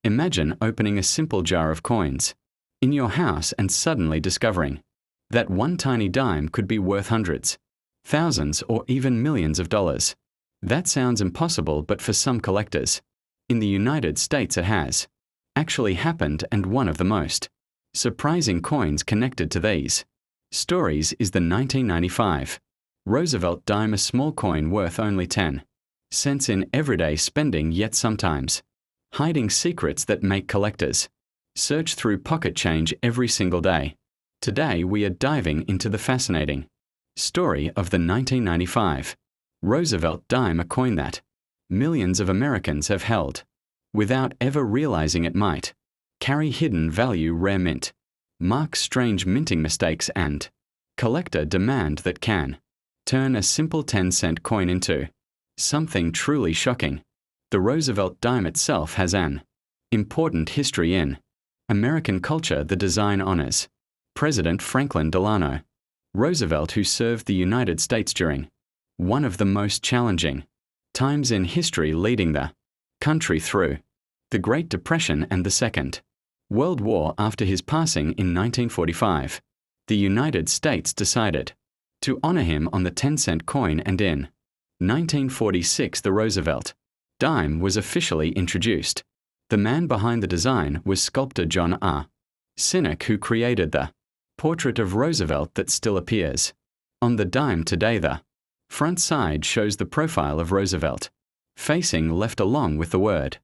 Imagine opening a simple jar of coins in your house and suddenly discovering that one tiny dime could be worth hundreds, thousands, or even millions of dollars. That sounds impossible, but for some collectors in the United States it has actually happened, and one of the most surprising coins connected to these stories is the 1995 Roosevelt Dime, a small coin worth only 10 cents in everyday spending, yet sometimes hiding secrets that make collectors search through pocket change every single day. Today we are diving into the fascinating story of the 1995 Roosevelt Dime, a coin that millions of Americans have held without ever realizing it might carry hidden value, rare mint marks, strange minting mistakes, and collector demand that can turn a simple 10-cent coin into something truly shocking. The Roosevelt Dime itself has an important history in American culture. The design honors President Franklin Delano Roosevelt, who served the United States during one of the most challenging times in history, leading the country through the Great Depression and the Second World War. After his passing in 1945, the United States decided to honor him on the 10-cent coin, and in 1946 the Roosevelt Dime was officially introduced. The man behind the design was sculptor John R. Sinek, who created the portrait of Roosevelt that still appears on the dime today. The front side shows the profile of Roosevelt facing left, along with the word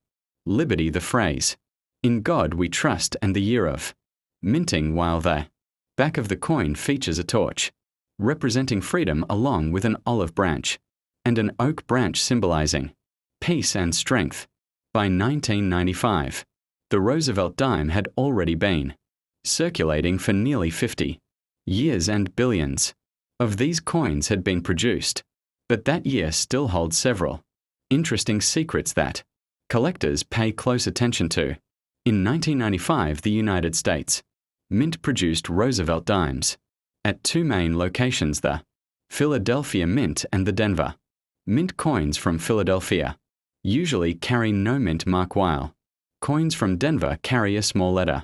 liberty, the phrase "In God We Trust," and the year of minting, while the back of the coin features a torch representing freedom, along with an olive branch and an oak branch symbolizing peace and strength. By 1995, the Roosevelt Dime had already been circulating for nearly 50 years, and billions of these coins had been produced. But that year still holds several interesting secrets that collectors pay close attention to. In 1995, the United States Mint produced Roosevelt Dimes at two main locations, the Philadelphia Mint and the Denver Mint. Coins from Philadelphia usually carry no mint mark, while coins from Denver carry a small letter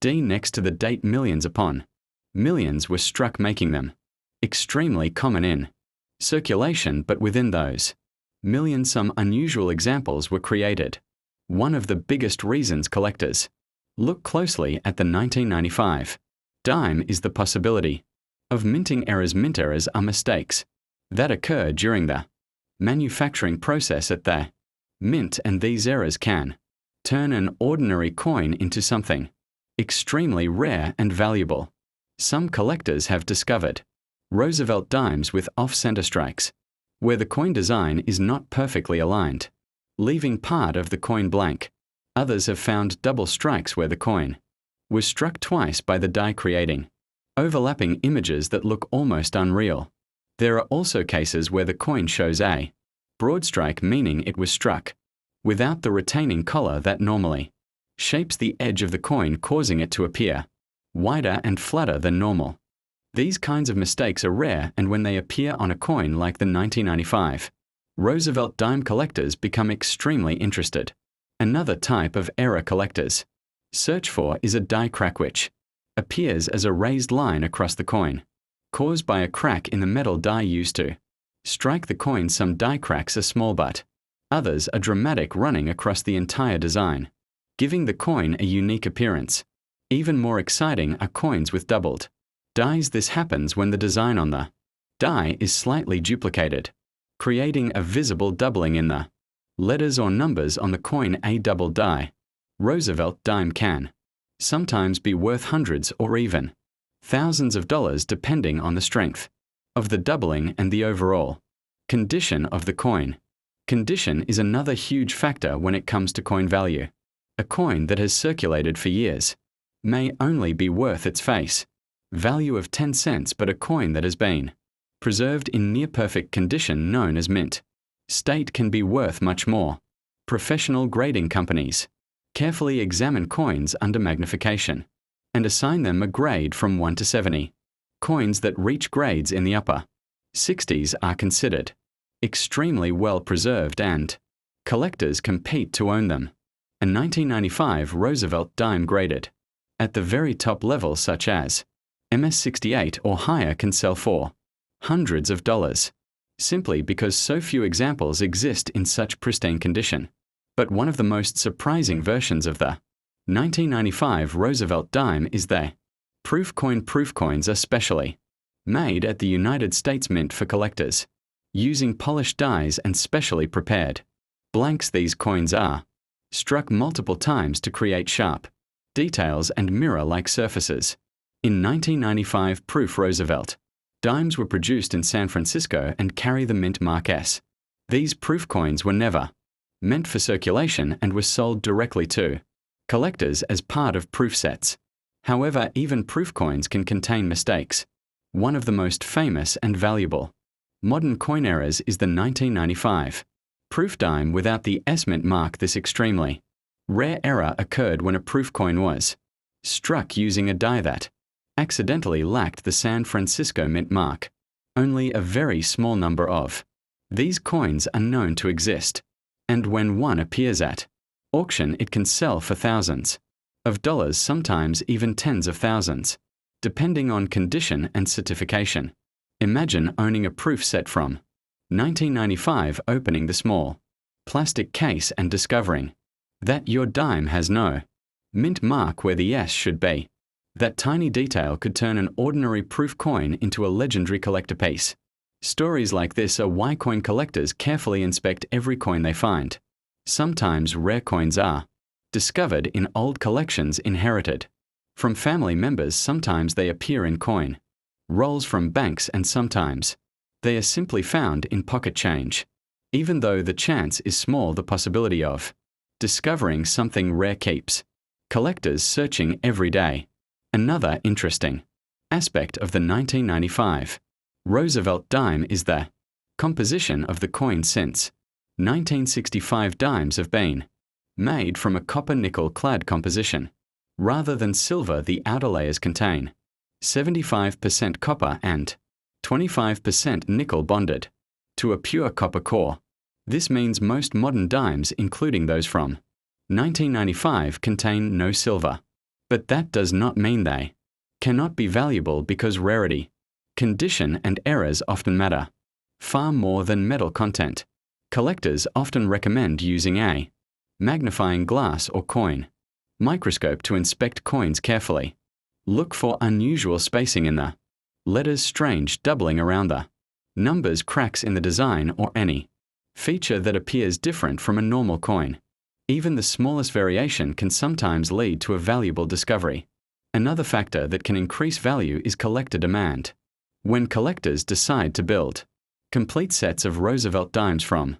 D next to the date. Millions upon millions were struck, making them extremely common in circulation, but within those millions some unusual examples were created. One of the biggest reasons collectors look closely at the 1995 dime is the possibility of minting errors. Mint errors are mistakes that occur during the manufacturing process at the mint, and these errors can turn an ordinary coin into something extremely rare and valuable. Some collectors have discovered Roosevelt Dimes with off-center strikes, where the coin design is not perfectly aligned, leaving part of the coin blank. Others have found double strikes where the coin was struck twice by the die, creating overlapping images that look almost unreal. There are also cases where the coin shows a broad strike, meaning it was struck without the retaining collar that normally shapes the edge of the coin, causing it to appear wider and flatter than normal. These kinds of mistakes are rare, and when they appear on a coin like the 1995 Roosevelt Dime, collectors become extremely interested. Another type of error collectors search for is a die crack, which appears as a raised line across the coin, caused by a crack in the metal die used to strike the coin. Some die cracks are small, but others are dramatic, running across the entire design, giving the coin a unique appearance. Even more exciting are coins with doubled dies. This happens when the design on the die is slightly duplicated, creating a visible doubling in the letters or numbers on the coin. A double die Roosevelt Dime can sometimes be worth hundreds or even thousands of dollars, depending on the strength of the doubling and the overall condition of the coin. Condition is another huge factor when it comes to coin value. A coin that has circulated for years may only be worth its face value of 10 cents, but a coin that has been preserved in near-perfect condition, known as mint state, can be worth much more. Professional grading companies carefully examine coins under magnification and assign them a grade from 1 to 70. Coins that reach grades in the upper 60s are considered extremely well preserved, and collectors compete to own them. A 1995 Roosevelt Dime graded. At the very top level, such as MS68 or higher, can sell for hundreds of dollars, simply because so few examples exist in such pristine condition. But one of the most surprising versions of the 1995 Roosevelt Dime is the proof coin. Proof coins are specially made at the United States Mint for collectors, using polished dies and specially prepared blanks. These coins are struck multiple times to create sharp details and mirror-like surfaces. In 1995 proof Roosevelt Dimes were produced in San Francisco and carry the mint mark S. These proof coins were never meant for circulation and were sold directly to collectors as part of proof sets. However, even proof coins can contain mistakes. One of the most famous and valuable modern coin errors is the 1995 proof dime without the S mint mark. This extremely rare error occurred when a proof coin was struck using a die that accidentally lacked the San Francisco mint mark. Only a very small number of these coins are known to exist, and when one appears at auction, it can sell for thousands of dollars, sometimes even tens of thousands, depending on condition and certification. Imagine owning a proof set from 1995, opening the small plastic case and discovering that your dime has no mint mark where the S should be. That tiny detail could turn an ordinary proof coin into a legendary collector piece. Stories like this are why coin collectors carefully inspect every coin they find. Sometimes rare coins are discovered in old collections inherited from family members. Sometimes they appear in coin rolls from banks, and sometimes they are simply found in pocket change. Even though the chance is small, the possibility of discovering something rare keeps collectors searching every day. Another interesting aspect of the 1995 Roosevelt Dime is the composition of the coin. Since 1965, dimes have been made from a copper-nickel clad composition. Rather than silver, the outer layers contain 75% copper and 25% nickel bonded to a pure copper core. This means most modern dimes, including those from 1995, contain no silver. But that does not mean they cannot be valuable, because rarity, condition, and errors often matter far more than metal content. Collectors often recommend using a magnifying glass or coin microscope to inspect coins carefully. Look for unusual spacing in the letters, strange doubling around the numbers, cracks in the design, or any feature that appears different from a normal coin. Even the smallest variation can sometimes lead to a valuable discovery. Another factor that can increase value is collector demand. When collectors decide to build complete sets of Roosevelt Dimes from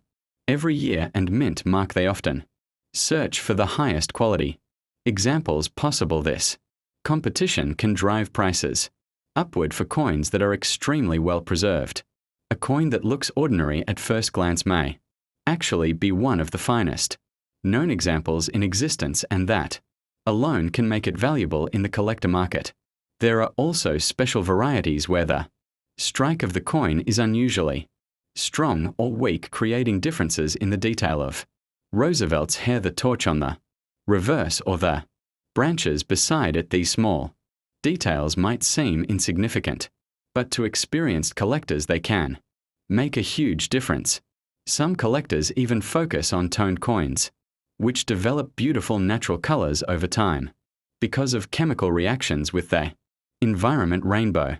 every year and mint mark, they often search for the highest quality examples possible. This competition can drive prices upward for coins that are extremely well preserved. A coin that looks ordinary at first glance may actually be one of the finest known examples in existence, and that alone can make it valuable in the collector market. There are also special varieties where the strike of the coin is unusually strong or weak, creating differences in the detail of Roosevelt's hair, the torch on the reverse, or the branches beside it. These small details might seem insignificant, but to experienced collectors they can make a huge difference. Some collectors even focus on toned coins, which develop beautiful natural colors over time because of chemical reactions with the environment. Rainbow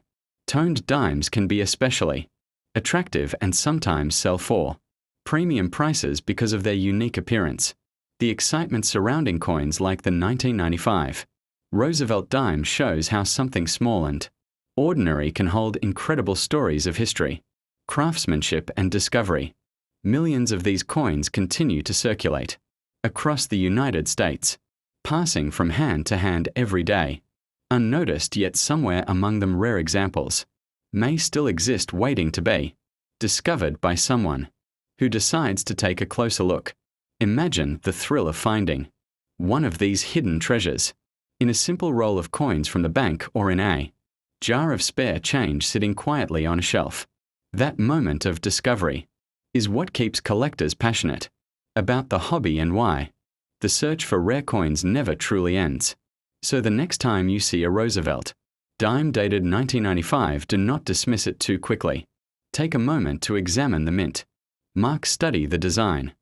toned dimes can be especially attractive and sometimes sell for premium prices because of their unique appearance. The excitement surrounding coins like the 1995 Roosevelt Dime shows how something small and ordinary can hold incredible stories of history, craftsmanship, and discovery. Millions of these coins continue to circulate across the United States, passing from hand to hand every day, unnoticed, yet somewhere among them rare examples may still exist, waiting to be discovered by someone who decides to take a closer look. Imagine the thrill of finding one of these hidden treasures in a simple roll of coins from the bank, or in a jar of spare change sitting quietly on a shelf. That moment of discovery is what keeps collectors passionate about the hobby, and why The search for rare coins never truly ends. So the next time you see a Roosevelt dime dated 1995, do not dismiss it too quickly. Take a moment to examine the mint. Study the design.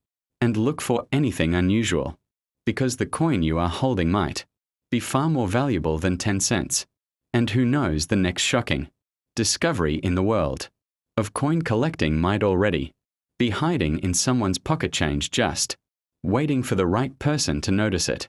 And look for anything unusual. Because the coin you are holding might be far more valuable than 10 cents. And who knows, the next shocking discovery in the world of coin collecting might already be hiding in someone's pocket change, just waiting for the right person to notice it.